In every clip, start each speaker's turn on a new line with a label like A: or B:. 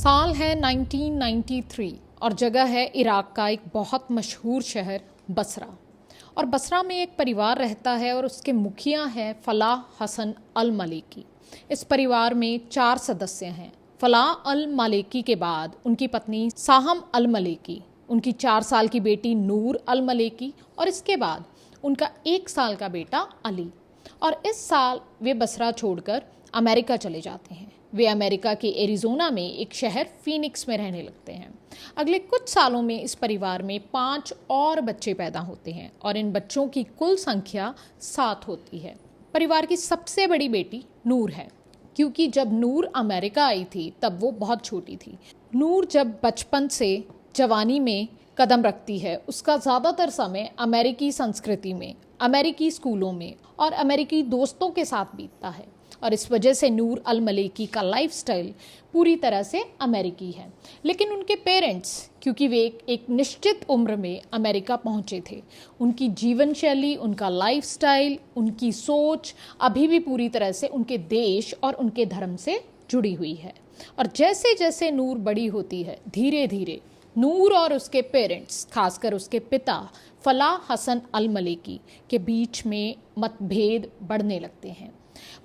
A: साल है 1993 और जगह है इराक का एक बहुत मशहूर शहर बसरा। और बसरा में एक परिवार रहता है और उसके मुखिया हैं फलाह हसन अल मलेकी। इस परिवार में 4 सदस्य हैं। फलाह अल मलेकी के बाद उनकी पत्नी साहम अल मलेकी, उनकी 4 साल की बेटी नूर अल मलेकी और इसके बाद उनका 1 साल का बेटा अली। और इस साल वे बसरा छोड़कर अमेरिका चले जाते हैं। वे अमेरिका के एरिज़ोना में एक शहर फीनिक्स में रहने लगते हैं। अगले कुछ सालों में इस परिवार में 5 और बच्चे पैदा होते हैं और इन बच्चों की कुल संख्या 7 होती है। परिवार की सबसे बड़ी बेटी नूर है, क्योंकि जब नूर अमेरिका आई थी तब वो बहुत छोटी थी। नूर जब बचपन से जवानी में कदम रखती है, उसका ज़्यादातर समय अमेरिकी संस्कृति में, अमेरिकी स्कूलों में और अमेरिकी दोस्तों के साथ बीतता है। और इस वजह से नूर अल मलेकी का लाइफस्टाइल पूरी तरह से अमेरिकी है। लेकिन उनके पेरेंट्स, क्योंकि वे एक निश्चित उम्र में अमेरिका पहुंचे थे, उनकी जीवन शैली, उनका लाइफस्टाइल, उनकी सोच अभी भी पूरी तरह से उनके देश और उनके धर्म से जुड़ी हुई है। और जैसे जैसे नूर बड़ी होती है, धीरे धीरे नूर और उसके पेरेंट्स, खासकर उसके पिता फलाह हसन अल मलेकी के बीच में मतभेद बढ़ने लगते हैं।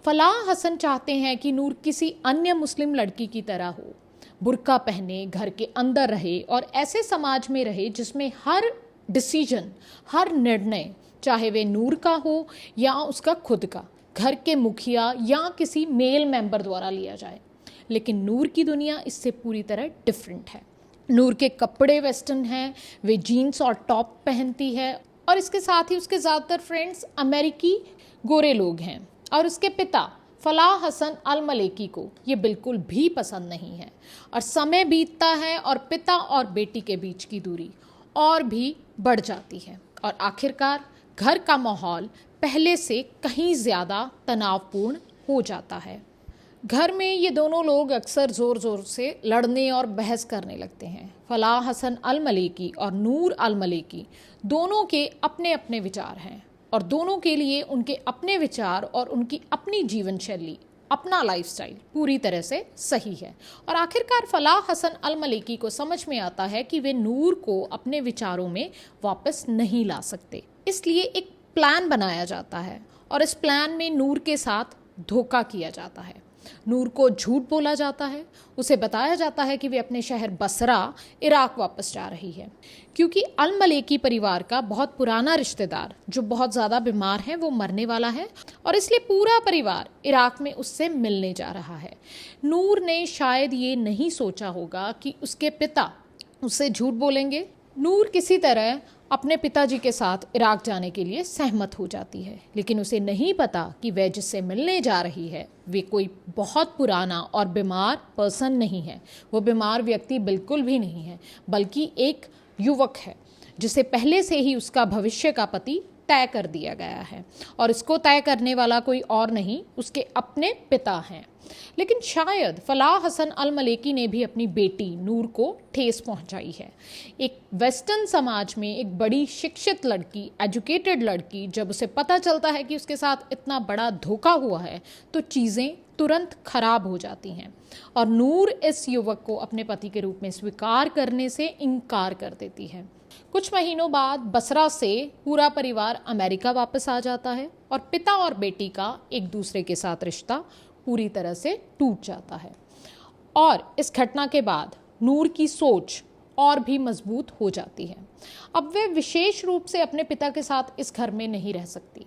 A: फलाह हसन चाहते हैं कि नूर किसी अन्य मुस्लिम लड़की की तरह हो, बुर्का पहने, घर के अंदर रहे और ऐसे समाज में रहे जिसमें हर डिसीजन, हर निर्णय, चाहे वे नूर का हो या उसका खुद का, घर के मुखिया या किसी मेल मेंबर द्वारा लिया जाए। लेकिन नूर की दुनिया इससे पूरी तरह डिफरेंट है। नूर के कपड़े वेस्टर्न हैं, वे जीन्स और टॉप पहनती है और इसके साथ ही उसके ज़्यादातर फ्रेंड्स अमेरिकी गोरे लोग हैं। और उसके पिता फलाह हसन अल मलेकी को ये बिल्कुल भी पसंद नहीं है। और समय बीतता है और पिता और बेटी के बीच की दूरी और भी बढ़ जाती है और आखिरकार घर का माहौल पहले से कहीं ज़्यादा तनावपूर्ण हो जाता है। घर में ये दोनों लोग अक्सर ज़ोर ज़ोर से लड़ने और बहस करने लगते हैं। फलाह हसन अल मलेकी और नूर अल मलेकी दोनों के अपने अपने विचार हैं और दोनों के लिए उनके अपने विचार और उनकी अपनी जीवन शैली, अपना लाइफस्टाइल पूरी तरह से सही है। और आखिरकार फलाह हसन अल मलेकी को समझ में आता है कि वे नूर को अपने विचारों में वापस नहीं ला सकते। इसलिए एक प्लान बनाया जाता है और इस प्लान में नूर के साथ धोखा किया जाता है। नूर को झूठ बोला जाता है, उसे बताया जाता है कि वे अपने शहर बसरा इराक वापस जा रही है, क्योंकि अल मलेकी परिवार का बहुत पुराना रिश्तेदार जो बहुत ज़्यादा बीमार है वो मरने वाला है और इसलिए पूरा परिवार इराक में उससे मिलने जा रहा है। नूर ने शायद ये नहीं सोचा होगा कि उसके पिता उससे झूठ बोलेंगे। नूर किसी तरह अपने पिताजी के साथ इराक जाने के लिए सहमत हो जाती है, लेकिन उसे नहीं पता कि वह जिससे मिलने जा रही है वे कोई बहुत पुराना और बीमार पर्सन नहीं है। वो बीमार व्यक्ति बिल्कुल भी नहीं है, बल्कि एक युवक है जिसे पहले से ही उसका भविष्य का पति तय कर दिया गया है और इसको तय करने वाला कोई और नहीं, उसके अपने पिता हैं। लेकिन शायद फलाह हसन अल मलेकी ने भी अपनी बेटी नूर को ठेस पहुंचाई है। एक वेस्टर्न समाज में एक बड़ी शिक्षित लड़की, एजुकेटेड लड़की, जब उसे पता चलता है कि उसके साथ इतना बड़ा धोखा हुआ है तो चीज़ें तुरंत खराब हो जाती हैं और नूर इस युवक को अपने पति के रूप में स्वीकार करने से इनकार कर देती है। कुछ महीनों बाद बसरा से पूरा परिवार अमेरिका वापस आ जाता है और पिता और बेटी का एक दूसरे के साथ रिश्ता पूरी तरह से टूट जाता है। और इस घटना के बाद नूर की सोच और भी मजबूत हो जाती है। अब वे विशेष रूप से अपने पिता के साथ इस घर में नहीं रह सकती,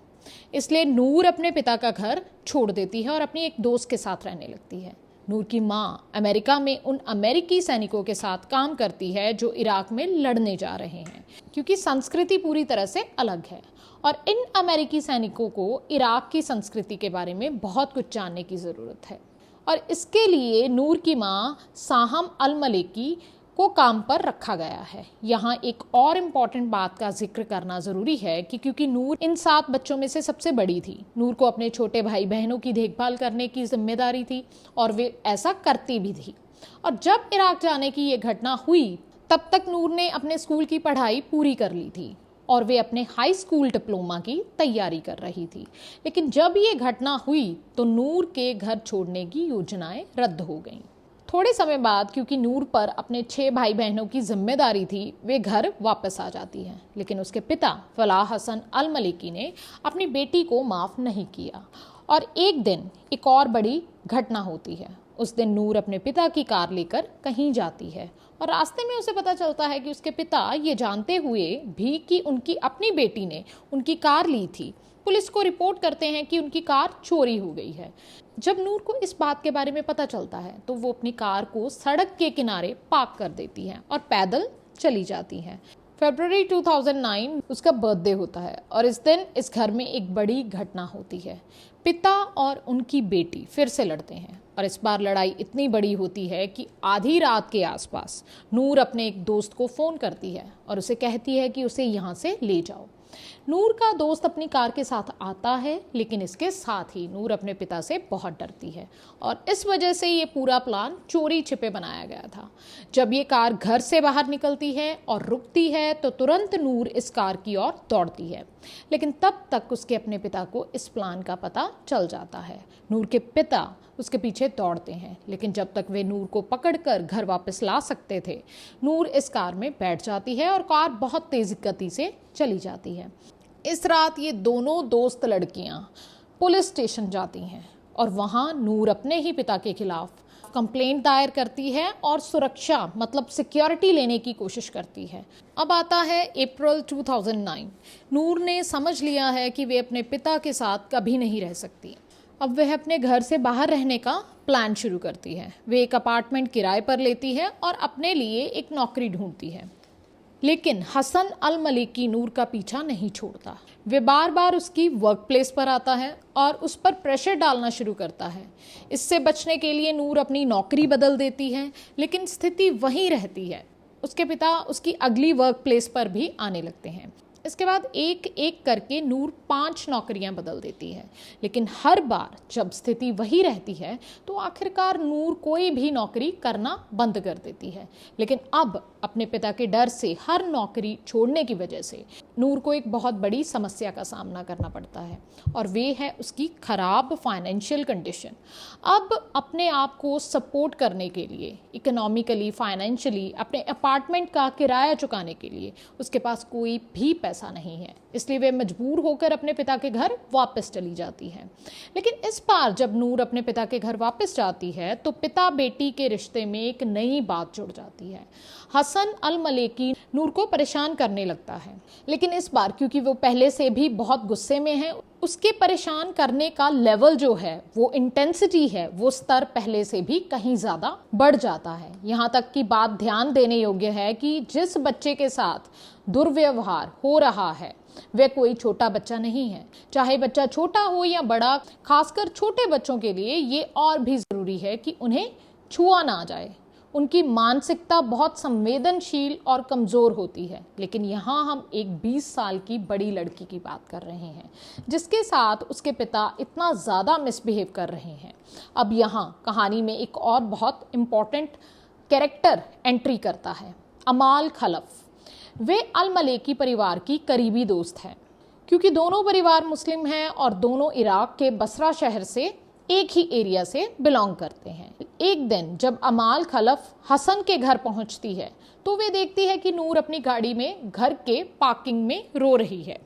A: इसलिए नूर अपने पिता का घर छोड़ देती है और अपनी एक दोस्त के साथ रहने लगती है। नूर की माँ अमेरिका में उन अमेरिकी सैनिकों के साथ काम करती है जो इराक में लड़ने जा रहे हैं, क्योंकि संस्कृति पूरी तरह से अलग है और इन अमेरिकी सैनिकों को इराक की संस्कृति के बारे में बहुत कुछ जानने की ज़रूरत है। और इसके लिए नूर की माँ साहम अल मलेकी को काम पर रखा गया है। यहाँ एक और इम्पॉर्टेंट बात का जिक्र करना ज़रूरी है कि क्योंकि नूर इन 7 बच्चों में से सबसे बड़ी थी, नूर को अपने छोटे भाई बहनों की देखभाल करने की जिम्मेदारी थी और वे ऐसा करती भी थी। और जब इराक जाने की ये घटना हुई तब तक नूर ने अपने स्कूल की पढ़ाई पूरी कर ली थी और वे अपने हाई स्कूल डिप्लोमा की तैयारी कर रही थी। लेकिन जब ये घटना हुई तो नूर के घर छोड़ने की योजनाएं रद्द हो गईं। थोड़े समय बाद क्योंकि नूर पर अपने 6 भाई बहनों की जिम्मेदारी थी, वे घर वापस आ जाती है। लेकिन उसके पिता फलाह हसन अल मलिकी ने अपनी बेटी को माफ़ नहीं किया और एक दिन एक और बड़ी घटना होती है। उस दिन नूर अपने पिता की कार लेकर कहीं जाती है और रास्ते में उसे पता चलता है कि उसके पिता ये जानते हुए भी कि उनकी अपनी बेटी ने उनकी कार ली थी, पुलिस को रिपोर्ट करते हैं कि उनकी कार चोरी हो गई है। जब नूर को इस बात के बारे में पता चलता है तो वो अपनी कार को सड़क के किनारे पार्क कर देती है और पैदल चली जाती है। फरवरी 2009 उसका बर्थडे होता है और इस दिन इस घर में एक बड़ी घटना होती है। पिता और उनकी बेटी फिर से लड़ते हैं और इस बार लड़ाई इतनी बड़ी होती है कि आधी रात के आसपास नूर अपने एक दोस्त को फ़ोन करती है और उसे कहती है कि उसे यहाँ से ले जाओ। नूर का दोस्त अपनी कार के साथ आता है, लेकिन इसके साथ ही नूर अपने पिता से बहुत डरती है और इस वजह से ये पूरा प्लान चोरी छिपे बनाया गया था। जब ये कार घर से बाहर निकलती है और रुकती है तो तुरंत नूर इस कार की ओर दौड़ती है, लेकिन तब तक उसके अपने पिता को इस प्लान का पता चल जाता है। नूर के पिता उसके पीछे दौड़ते हैं, लेकिन जब तक वे नूर को पकड़कर घर वापस ला सकते थे, नूर इस कार में बैठ जाती है और कार बहुत तेज गति से चली जाती है। इस रात ये दोनों दोस्त लड़कियां पुलिस स्टेशन जाती हैं और वहां नूर अपने ही पिता के खिलाफ कंप्लेंट दायर करती है और सुरक्षा मतलब सिक्योरिटी लेने की कोशिश करती है। अब आता है अप्रैल 2009। नूर ने समझ लिया है कि वे अपने पिता के साथ कभी नहीं रह सकती। अब वह अपने घर से बाहर रहने का प्लान शुरू करती है। वे एक अपार्टमेंट किराए पर लेती है और अपने लिए एक नौकरी ढूंढती है, लेकिन हसन अल मलिकी नूर का पीछा नहीं छोड़ता। वे बार बार उसकी वर्क प्लेस पर आता है और उस पर प्रेशर डालना शुरू करता है। इससे बचने के लिए नूर अपनी नौकरी बदल देती है, लेकिन स्थिति वहीं रहती है। उसके पिता उसकी अगली वर्क प्लेस पर भी आने लगते हैं। इसके बाद एक एक करके नूर 5 नौकरियां बदल देती है, लेकिन हर बार जब स्थिति वही रहती है तो आखिरकार नूर कोई भी नौकरी करना बंद कर देती है। लेकिन अब अपने पिता के डर से हर नौकरी छोड़ने की वजह से नूर को एक बहुत बड़ी समस्या का सामना करना पड़ता है और वे है उसकी खराब फाइनेंशियल कंडीशन। अब अपने आप को सपोर्ट करने के लिए इकोनॉमिकली, फाइनेंशियली अपने अपार्टमेंट का किराया चुकाने के लिए उसके पास कोई भी पैसा नहीं है, इसलिए वे मजबूर होकर अपने पिता के घर वापस चली जाती है। लेकिन इस बार जब नूर अपने पिता के घर वापस जाती है तो पिता बेटी के रिश्ते में एक नई बात जुड़ जाती है। हसन अल मलिकी नूर को परेशान करने लगता है, लेकिन इस बार क्योंकि वो पहले से भी बहुत गुस्से में है, उसके परेशान करने का लेवल जो है, वो इंटेंसिटी है, वो स्तर पहले से भी कहीं ज़्यादा बढ़ जाता है। यहाँ तक कि बात ध्यान देने योग्य है कि जिस बच्चे के साथ दुर्व्यवहार हो रहा है वह कोई छोटा बच्चा नहीं है। चाहे बच्चा छोटा हो या बड़ा, खासकर छोटे बच्चों के लिए ये और भी ज़रूरी है कि उन्हें छुआ ना जाए। उनकी मानसिकता बहुत संवेदनशील और कमज़ोर होती है। लेकिन यहाँ हम एक 20 साल की बड़ी लड़की की बात कर रहे हैं जिसके साथ उसके पिता इतना ज़्यादा मिसबिहेव कर रहे हैं। अब यहाँ कहानी में एक और बहुत इम्पॉर्टेंट कैरेक्टर एंट्री करता है, अमाल खलफ। वे अल मलिकी परिवार की करीबी दोस्त हैं। क्योंकि दोनों परिवार मुस्लिम हैं और दोनों इराक के बसरा शहर से एक ही एरिया से बिलोंग करते हैं। एक दिन जब अमाल खलफ हसन के घर पहुंचती है तो वे देखती है कि नूर अपनी गाड़ी में घर के पार्किंग में रो रही है।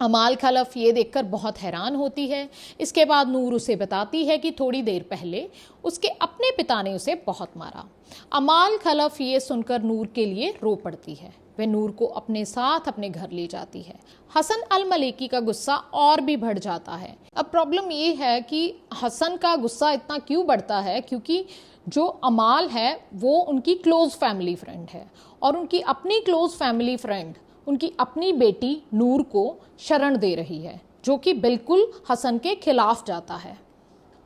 A: अमाल खलफ ये देखकर बहुत हैरान होती है। इसके बाद नूर उसे बताती है कि थोड़ी देर पहले उसके अपने पिता ने उसे बहुत मारा। अमाल खलफ ये सुनकर नूर के लिए रो पड़ती है। वह नूर को अपने साथ अपने घर ले जाती है। हसन अल मलिकी का गुस्सा और भी बढ़ जाता है। अब प्रॉब्लम ये है कि हसन का गुस्सा इतना क्यों बढ़ता है, क्योंकि जो अमाल है वो उनकी क्लोज फैमिली फ्रेंड है और उनकी अपनी क्लोज फैमिली फ्रेंड उनकी अपनी बेटी नूर को शरण दे रही है, जो कि बिल्कुल हसन के खिलाफ जाता है।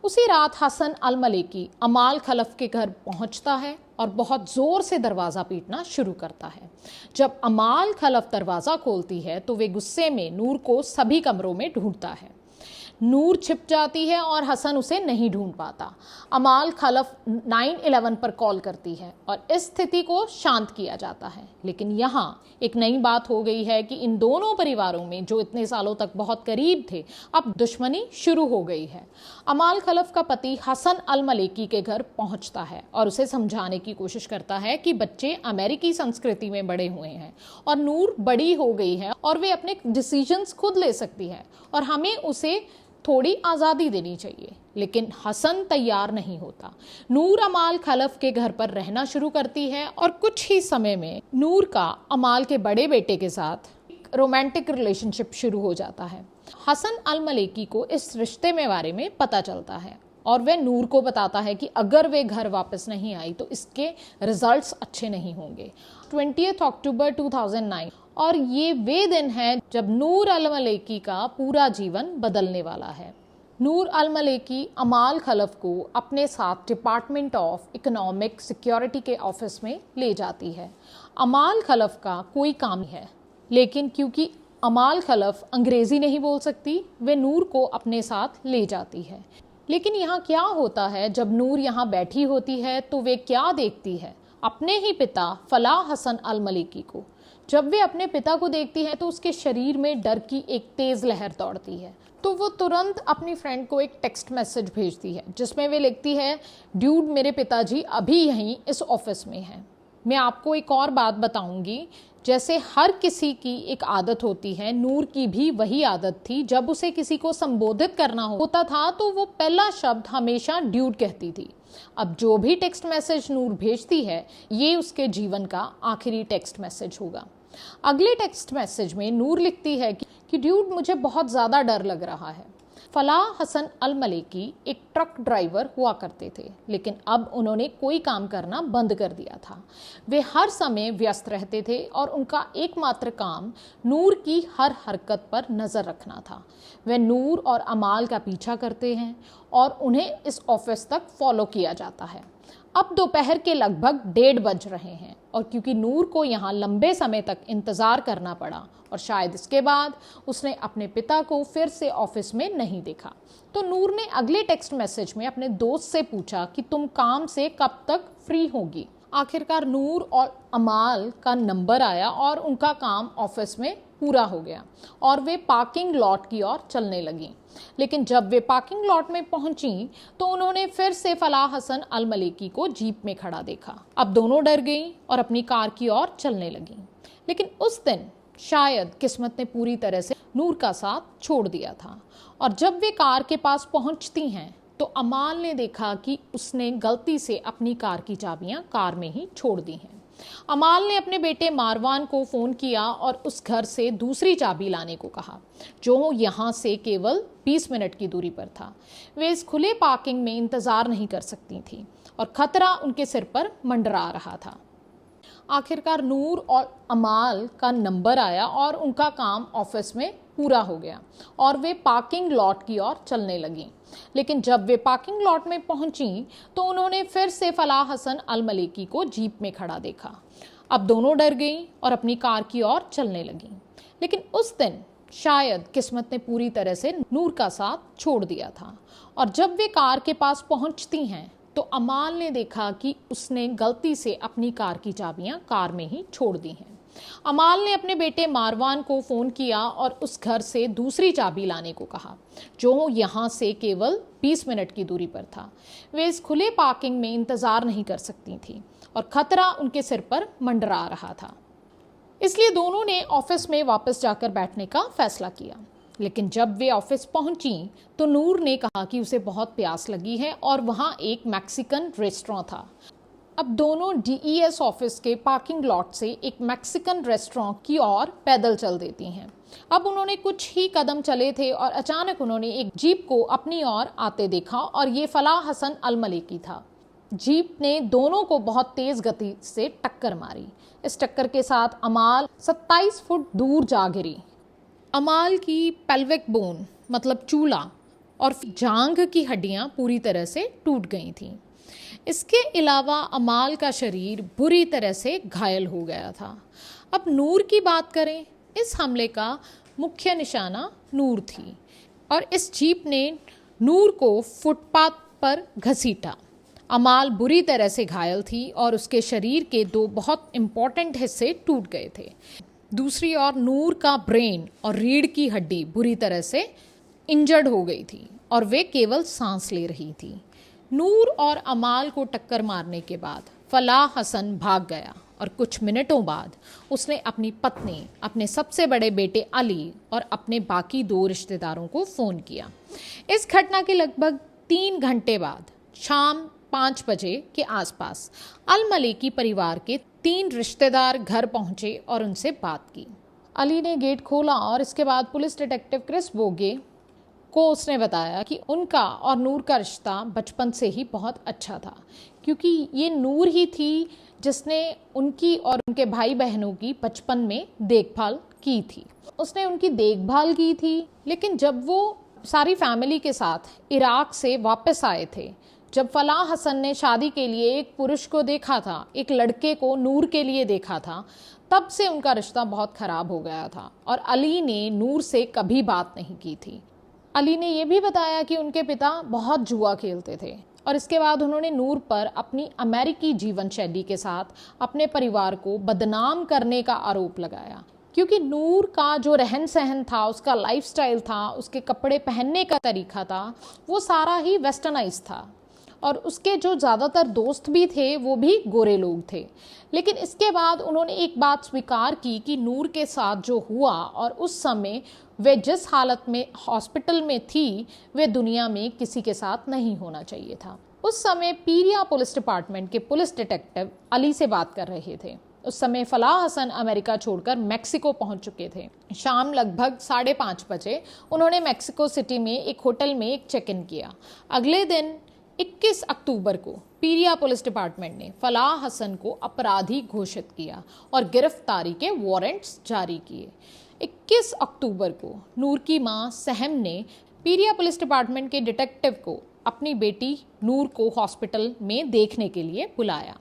A: उसी रात हसन अल मलिकी अमाल खलफ के घर पहुंचता है और बहुत ज़ोर से दरवाज़ा पीटना शुरू करता है। जब अमाल खलफ दरवाज़ा खोलती है तो वे गुस्से में नूर को सभी कमरों में ढूंढता है। नूर छिप जाती है और हसन उसे नहीं ढूंढ पाता। अमाल खलफ 911 पर कॉल करती है और इस स्थिति को शांत किया जाता है। लेकिन यहाँ एक नई बात हो गई है कि इन दोनों परिवारों में जो इतने सालों तक बहुत करीब थे, अब दुश्मनी शुरू हो गई है। अमाल खलफ का पति हसन अल मलेकी के घर पहुंचता है और उसे समझाने की कोशिश करता है कि बच्चे अमेरिकी संस्कृति में बड़े हुए हैं और नूर बड़ी हो गई है और वे अपने डिसीजंस खुद ले सकती है और हमें उसे थोड़ी आज़ादी देनी चाहिए। लेकिन हसन तैयार नहीं होता। नूर अमाल खलफ के घर पर रहना शुरू करती है और कुछ ही समय में नूर का अमाल के बड़े बेटे के साथ रोमांटिक रिलेशनशिप शुरू हो जाता है। हसन अल मलेकी को इस रिश्ते में बारे में पता चलता है और वह नूर को बताता है कि अगर वे घर वापस नहीं आई तो इसके रिजल्ट्स अच्छे नहीं होंगे। 20 अक्टूबर 2009 और ये वे दिन है जब नूर अल मलेकी का पूरा जीवन बदलने वाला है। नूर अल मलेकी अमाल खलफ को अपने साथ डिपार्टमेंट ऑफ इकोनॉमिक सिक्योरिटी के ऑफिस में ले जाती है। अमाल खलफ का कोई काम है, लेकिन क्योंकि अमाल खलफ अंग्रेज़ी नहीं बोल सकती, वे नूर को अपने साथ ले जाती है। लेकिन यहाँ क्या होता है, जब नूर यहाँ बैठी होती है तो वे क्या देखती है? अपने ही पिता फलाह हसन अल मलेकी को। जब वे अपने पिता को देखती है तो उसके शरीर में डर की एक तेज़ लहर दौड़ती है, तो वो तुरंत अपनी फ्रेंड को एक टेक्स्ट मैसेज भेजती है जिसमें वे लिखती है, ड्यूड मेरे पिताजी अभी यहीं इस ऑफिस में हैं। मैं आपको एक और बात बताऊंगी, जैसे हर किसी की एक आदत होती है, नूर की भी वही आदत थी। जब उसे किसी को संबोधित करना होता था तो वो पहला शब्द हमेशा ड्यूड कहती थी। अब जो भी टेक्स्ट मैसेज नूर भेजती है, ये उसके जीवन का आखिरी टेक्स्ट मैसेज होगा। अगले टेक्स्ट मैसेज में नूर लिखती है कि ड्यूड मुझे बहुत ज़्यादा डर लग रहा है। फलाह हसन अल मलेकी एक ट्रक ड्राइवर हुआ करते थे, लेकिन अब उन्होंने कोई काम करना बंद कर दिया था। वे हर समय व्यस्त रहते थे और उनका एकमात्र काम नूर की हर हरकत पर नज़र रखना था। वे नूर और अमाल का पीछा करते हैं और उन्हें इस ऑफिस तक फॉलो किया जाता है। अब दोपहर के लगभग 1:30 बज रहे हैं और क्योंकि नूर को यहाँ लंबे समय तक इंतज़ार करना पड़ा और शायद इसके बाद उसने अपने पिता को फिर से ऑफिस में नहीं देखा, तो नूर ने अगले टेक्स्ट मैसेज में अपने दोस्त से पूछा कि तुम काम से कब तक फ्री होगी। आखिरकार नूर और अमाल का नंबर आया और उनका काम ऑफिस में पूरा हो गया और वे पार्किंग लॉट की ओर चलने लगीं। लेकिन जब वे पार्किंग लॉट में पहुंची तो उन्होंने फिर से फलाह हसन अल मलेकी को जीप में खड़ा देखा। अब दोनों डर गईं और अपनी कार की ओर चलने लगीं। लेकिन उस दिन शायद किस्मत ने पूरी तरह से नूर का साथ छोड़ दिया था और जब वे कार के पास पहुंचती हैं तो अमाल ने देखा कि उसने गलती से अपनी कार की चाबियां कार में ही छोड़ दी हैं। अमाल ने अपने बेटे मारवान को फ़ोन किया और उस घर से दूसरी चाबी लाने को कहा, जो यहाँ से केवल 20 मिनट की दूरी पर था। वे इस खुले पार्किंग में इंतज़ार नहीं कर सकती थी और खतरा उनके सिर पर मंडरा रहा था। आखिरकार नूर और अमाल का नंबर आया और उनका काम ऑफिस में पूरा हो गया और वे पार्किंग लॉट की ओर चलने लगीं। लेकिन जब वे पार्किंग लॉट में पहुंची तो उन्होंने फिर से फलाह हसन अल मलेकी को जीप में खड़ा देखा। अब दोनों डर गईं और अपनी कार की ओर चलने लगीं। लेकिन उस दिन शायद किस्मत ने पूरी तरह से नूर का साथ छोड़ दिया था और जब वे कार के पास पहुंचती हैं तो अमाल ने देखा कि उसने गलती से अपनी कार की चाबियां कार में ही छोड़ दी हैं। अमाल ने अपने बेटे मारवान को फ़ोन किया और उस घर से दूसरी चाबी लाने को कहा, जो यहाँ से केवल 20 मिनट की दूरी पर था। वे इस खुले पार्किंग में इंतज़ार नहीं कर सकती थी और खतरा उनके सिर पर मंडरा रहा था। इसलिए दोनों ने ऑफिस में वापस जाकर बैठने का फैसला किया। लेकिन जब वे ऑफिस पहुंची तो नूर ने कहा कि उसे बहुत प्यास लगी है और वहाँ एक मैक्सिकन रेस्टोरेंट था। अब दोनों DES ऑफिस के पार्किंग लॉट से एक मैक्सिकन रेस्टोरेंट की ओर पैदल चल देती हैं। अब उन्होंने कुछ ही कदम चले थे और अचानक उन्होंने एक जीप को अपनी ओर आते देखा और ये फलाह हसन अल मलेकी था। जीप ने दोनों को बहुत तेज गति से टक्कर मारी। इस टक्कर के साथ अमाल 27 फुट दूर जा गिरी। अमाल की पेल्विक बोन मतलब चूला और जांघ की हड्डियां पूरी तरह से टूट गई थीं। इसके अलावा अमाल का शरीर बुरी तरह से घायल हो गया था। अब नूर की बात करें, इस हमले का मुख्य निशाना नूर थी। और इस जीप ने नूर को फुटपाथ पर घसीटा। अमाल बुरी तरह से घायल थी और उसके शरीर के 2 बहुत इंपॉर्टेंट हिस्से टूट गए थे। दूसरी ओर नूर का ब्रेन और रीढ़ की हड्डी बुरी तरह से इंजर्ड हो गई थी और वे केवल सांस ले रही थी। नूर और अमाल को टक्कर मारने के बाद फलाह हसन भाग गया और कुछ मिनटों बाद उसने अपनी पत्नी, अपने सबसे बड़े बेटे अली और अपने बाकी 2 रिश्तेदारों को फ़ोन किया। इस घटना के लगभग 3 घंटे बाद शाम 5 बजे के आसपास अल मलेकी परिवार के 3 रिश्तेदार घर पहुंचे और उनसे बात की। अली ने गेट खोला और इसके बाद पुलिस डिटेक्टिव क्रिस बोगे को उसने बताया कि उनका और नूर का रिश्ता बचपन से ही बहुत अच्छा था, क्योंकि ये नूर ही थी जिसने उनकी और उनके भाई बहनों की बचपन में देखभाल की थी। उसने उनकी देखभाल की थी, लेकिन जब वो सारी फैमिली के साथ इराक से वापस आए थे, जब फलाह हसन ने शादी के लिए एक पुरुष को देखा था, एक लड़के को नूर के लिए देखा था, तब से उनका रिश्ता बहुत ख़राब हो गया था और अली ने नूर से कभी बात नहीं की थी। अली ने यह भी बताया कि उनके पिता बहुत जुआ खेलते थे और इसके बाद उन्होंने नूर पर अपनी अमेरिकी जीवन शैली के साथ अपने परिवार को बदनाम करने का आरोप लगाया, क्योंकि नूर का जो रहन सहन था, उसका लाइफस्टाइल था, उसके कपड़े पहनने का तरीका था, वो सारा ही वेस्टर्नाइज था और उसके जो ज़्यादातर दोस्त भी थे वो भी गोरे लोग थे। लेकिन इसके बाद उन्होंने एक बात स्वीकार की कि नूर के साथ जो हुआ और उस समय वे जिस हालत में हॉस्पिटल में थी, वे दुनिया में किसी के साथ नहीं होना चाहिए था। उस समय पीरिया पुलिस डिपार्टमेंट के पुलिस डिटेक्टिव अली से बात कर रहे थे। उस समय फलाह हसन अमेरिका छोड़कर मैक्सिको पहुंच चुके थे। शाम लगभग 5:30 बजे उन्होंने मैक्सिको सिटी में एक होटल में एक चेक इन किया। अगले दिन 21 अक्टूबर को पीरिया पुलिस डिपार्टमेंट ने फलाह हसन को अपराधी घोषित किया और गिरफ्तारी के वारंट्स जारी किए। 21 अक्टूबर को नूर की मां सहम ने पीरिया पुलिस डिपार्टमेंट के डिटेक्टिव को अपनी बेटी नूर को हॉस्पिटल में देखने के लिए बुलाया,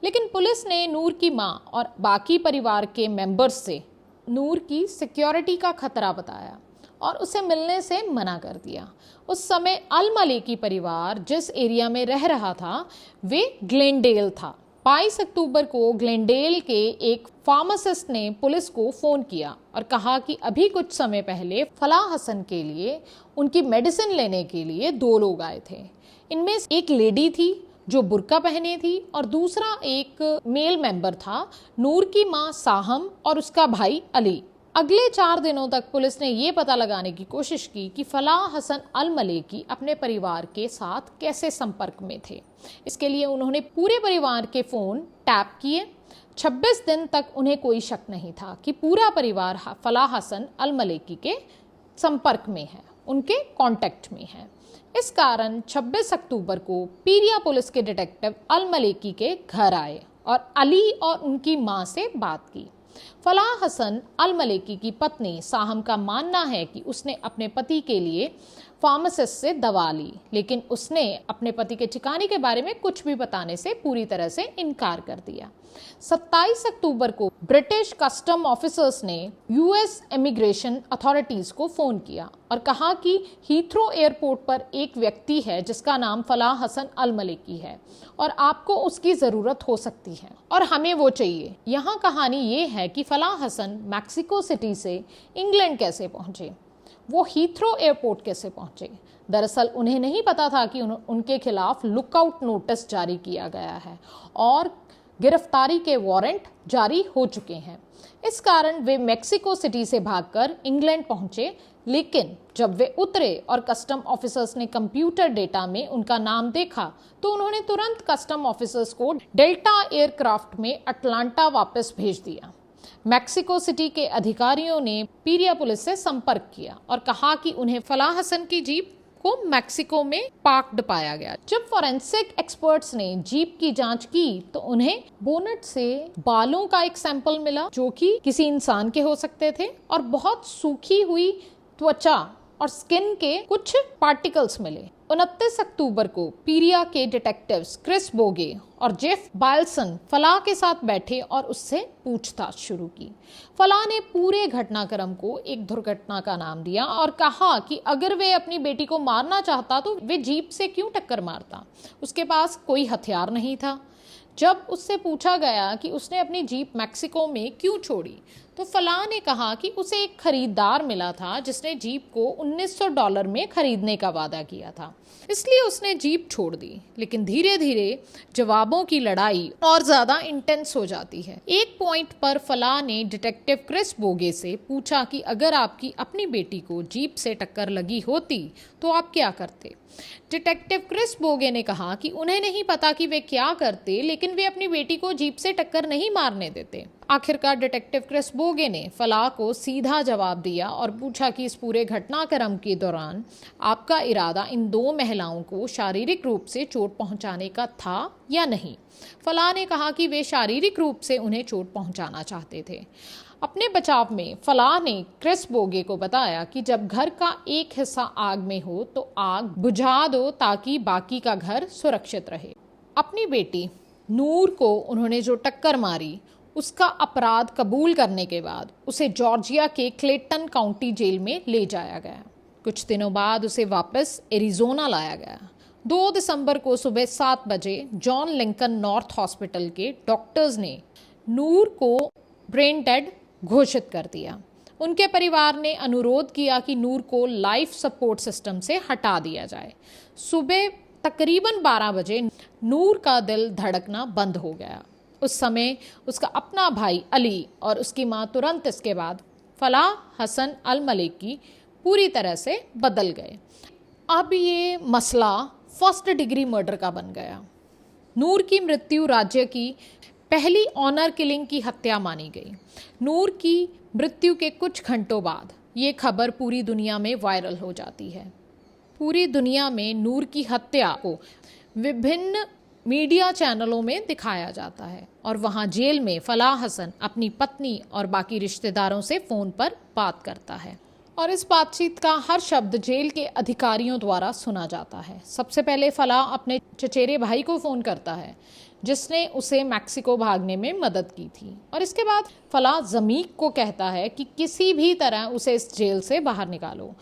A: लेकिन पुलिस ने नूर की मां और बाकी परिवार के मेंबर्स से नूर की सिक्योरिटी का खतरा बताया और उसे मिलने से मना कर दिया। उस समय अल मलेकी परिवार जिस एरिया में रह रहा था वे ग्लेनडेल था। 22 अक्टूबर को ग्लेनडेल के एक फार्मासिस्ट ने पुलिस को फ़ोन किया और कहा कि अभी कुछ समय पहले फलाह हसन के लिए उनकी मेडिसिन लेने के लिए 2 लोग आए थे। इनमें एक लेडी थी जो बुर्का पहने थी और दूसरा एक मेल मेंबर था, नूर की मां साहम और उसका भाई अली। अगले 4 दिनों तक पुलिस ने ये पता लगाने की कोशिश की कि फलाह हसन अल मलेकी अपने परिवार के साथ कैसे संपर्क में थे। इसके लिए उन्होंने पूरे परिवार के फ़ोन टैप किए। 26 दिन तक उन्हें कोई शक नहीं था कि पूरा परिवार फलाह हसन अल मलेकी के संपर्क में है, उनके कांटेक्ट में है। इस कारण 26 अक्टूबर को पीरिया पुलिस के डिटेक्टिव अल मलेकी के घर आए और अली और उनकी मां से बात की। फलाह हसन अल मलेकी की पत्नी साहम का मानना है कि उसने अपने पति के लिए फार्मासिस्ट से दवा ली, लेकिन उसने अपने पति के ठिकाने के बारे में कुछ भी बताने से पूरी तरह से इनकार कर दिया। 27 अक्टूबर को ब्रिटिश कस्टम ऑफिसर्स ने यूएस इमिग्रेशन अथॉरिटीज़ को फ़ोन किया और कहा कि हीथ्रो एयरपोर्ट पर एक व्यक्ति है जिसका नाम फलाह हसन अल मलेकी है और आपको उसकी ज़रूरत हो सकती है और हमें वो चाहिए। यहाँ कहानी ये है कि फलाह हसन मैक्सिको सिटी से इंग्लैंड कैसे पहुँचे, वो हीथ्रो एयरपोर्ट कैसे पहुँचे। दरअसल उन्हें नहीं पता था कि उनके खिलाफ लुकआउट नोटिस जारी किया गया है और गिरफ्तारी के वारंट जारी हो चुके हैं। इस कारण वे मेक्सिको सिटी से भागकर इंग्लैंड पहुंचे, लेकिन जब वे उतरे और कस्टम ऑफिसर्स ने कंप्यूटर डेटा में उनका नाम देखा तो उन्होंने तुरंत कस्टम ऑफिसर्स को डेल्टा एयरक्राफ्ट में अटलांटा वापस भेज दिया। मैक्सिको सिटी के अधिकारियों ने पीरिया पुलिस से संपर्क किया और कहा कि उन्हें फलाह हसन की जीप को मैक्सिको में पार्क्ड पाया गया। जब फॉरेंसिक एक्सपर्ट्स ने जीप की जांच की तो उन्हें बोनट से बालों का एक सैंपल मिला जो कि किसी इंसान के हो सकते थे और बहुत सूखी हुई त्वचा और स्किन के कुछ पार्टिकल्स मिले। 29 अक्टूबर को पीरिया के डिटेक्टिव्स क्रिस बोगे और जेफ बायल्सन फलाह के साथ बैठे और उससे पूछताछ शुरू की। फलाह ने पूरे घटनाक्रम को एक दुर्घटना का नाम दिया और कहा कि अगर वे अपनी बेटी को मारना चाहता तो वे जीप से क्यों टक्कर मारता, उसके पास कोई हथियार नहीं था। जब उससे पूछा गया कि उसने अपनी जीप मैक्सिको में क्यों छोड़ी तो फलाह ने कहा कि उसे एक खरीदार मिला था जिसने जीप को $1900 में खरीदने का वादा किया था, इसलिए उसने जीप छोड़ दी। लेकिन धीरे धीरे जवाबों की लड़ाई और ज़्यादा इंटेंस हो जाती है। एक पॉइंट पर फलाह ने डिटेक्टिव क्रिस बोगे से पूछा कि अगर आपकी अपनी बेटी को जीप से टक्कर लगी होती तो आप क्या करते। डिटेक्टिव क्रिस बोगे ने कहा कि उन्हें नहीं पता कि वे क्या करते, लेकिन वे अपनी बेटी को जीप से टक्कर नहीं मारने देते। आखिरकार डिटेक्टिव क्रिस बोगे ने फलाह को सीधा जवाब दिया और पूछा कि इस पूरे घटनाक्रम के दौरान आपका इरादा इन दो महिलाओं को शारीरिक रूप से चोट पहुंचाने का था या नहीं। फलाह ने कहा कि वे शारीरिक रूप से उन्हें चोट पहुंचाना चाहते थे। अपने बचाव में फलाह ने क्रिस बोगे को बताया कि जब घर का एक हिस्सा आग में हो तो आग बुझा दो ताकि बाकी का घर सुरक्षित रहे। अपनी बेटी नूर को उन्होंने जो टक्कर मारी उसका अपराध कबूल करने के बाद उसे जॉर्जिया के क्लेटन काउंटी जेल में ले जाया गया। कुछ दिनों बाद उसे वापस एरिजोना लाया गया। 2 दिसंबर को सुबह 7 बजे जॉन लिंकन नॉर्थ हॉस्पिटल के डॉक्टर्स ने नूर को ब्रेन डेड घोषित कर दिया। उनके परिवार ने अनुरोध किया कि नूर को लाइफ सपोर्ट सिस्टम से हटा दिया जाए। सुबह तकरीबन 12 बजे नूर का दिल धड़कना बंद हो गया। उस समय उसका अपना भाई अली और उसकी मां तुरंत इसके बाद फलाह हसन अल मलेकी पूरी तरह से बदल गए। अब ये मसला फर्स्ट डिग्री मर्डर का बन गया। नूर की मृत्यु राज्य की पहली ऑनर किलिंग की हत्या मानी गई। नूर की मृत्यु के कुछ घंटों बाद ये खबर पूरी दुनिया में वायरल हो जाती है। पूरी दुनिया में नूर की हत्या को विभिन्न मीडिया चैनलों में दिखाया जाता है और वहाँ जेल में फलाह हसन अपनी पत्नी और बाकी रिश्तेदारों से फ़ोन पर बात करता है और इस बातचीत का हर शब्द जेल के अधिकारियों द्वारा सुना जाता है। सबसे पहले फलाह अपने चचेरे भाई को फ़ोन करता है जिसने उसे मैक्सिको भागने में मदद की थी और इसके बाद फलाह ज़मीक को कहता है कि किसी भी तरह उसे इस जेल से बाहर निकालो,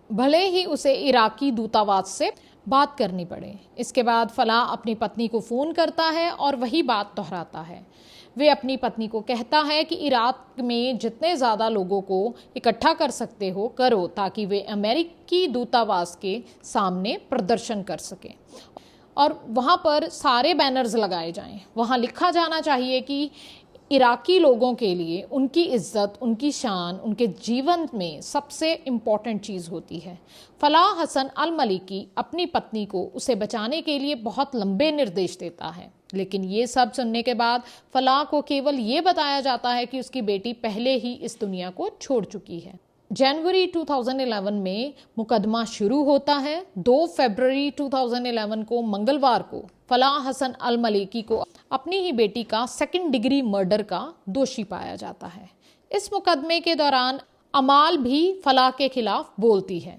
A: भले ही उसे इराकी दूतावास से बात करनी पड़े। इसके बाद फलाह अपनी पत्नी को फ़ोन करता है और वही बात दोहराता है। वे अपनी पत्नी को कहता है कि इराक में जितने ज़्यादा लोगों को इकट्ठा कर सकते हो करो ताकि वे अमेरिकी दूतावास के सामने प्रदर्शन कर सकें और वहाँ पर सारे बैनर्स लगाए जाएं। वहाँ लिखा जाना चाहिए कि इराकी लोगों के लिए उनकी इज्जत, उनकी शान, उनके जीवन में सबसे इम्पॉर्टेंट चीज़ होती है। फलाह हसन अल मलिकी अपनी पत्नी को उसे बचाने के लिए बहुत लंबे निर्देश देता है, लेकिन ये सब सुनने के बाद फलाह को केवल ये बताया जाता है कि उसकी बेटी पहले ही इस दुनिया को छोड़ चुकी है। जनवरी 2011 में मुकदमा शुरू होता है। 2 फरवरी 2011 को मंगलवार को फलाह हसन अल मलेकी को अपनी ही बेटी का 2nd डिग्री मर्डर का दोषी पाया जाता है। इस मुकदमे के दौरान अमाल भी फलाह के खिलाफ बोलती है।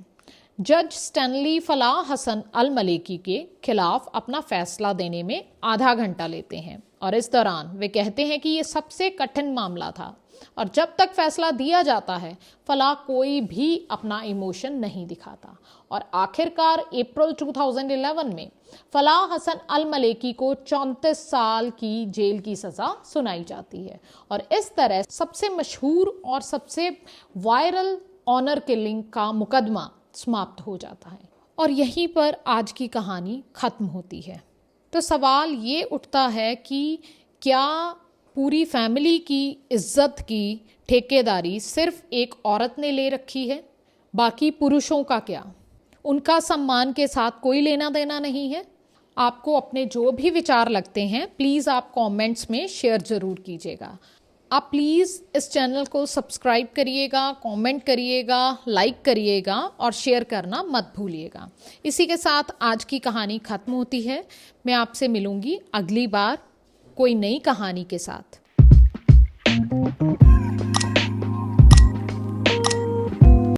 A: जज स्टैनली फलाह हसन अल मलेकी के खिलाफ अपना फैसला देने में आधा घंटा लेते हैं और इस दौरान वे कहते हैं कि ये सबसे कठिन मामला था और जब तक फैसला दिया जाता है फलाह कोई भी अपना इमोशन नहीं दिखाता और आखिरकार अप्रैल 2011 में फलाह हसन अल मलेकी को 34 साल की जेल की सज़ा सुनाई जाती है और इस तरह सबसे मशहूर और सबसे वायरल ऑनर किलिंग का मुकदमा समाप्त हो जाता है और यहीं पर आज की कहानी ख़त्म होती है। तो सवाल ये उठता है कि क्या पूरी फैमिली की इज्जत की ठेकेदारी सिर्फ एक औरत ने ले रखी है? बाकी पुरुषों का क्या? उनका सम्मान के साथ कोई लेना देना नहीं है? आपको अपने जो भी विचार लगते हैं प्लीज़ आप कमेंट्स में शेयर ज़रूर कीजिएगा। आप प्लीज़ इस चैनल को सब्सक्राइब करिएगा, कमेंट करिएगा, लाइक करिएगा और शेयर करना मत भूलिएगा। इसी के साथ आज की कहानी ख़त्म होती है। मैं आपसे मिलूँगी अगली बार कोई नई कहानी के साथ।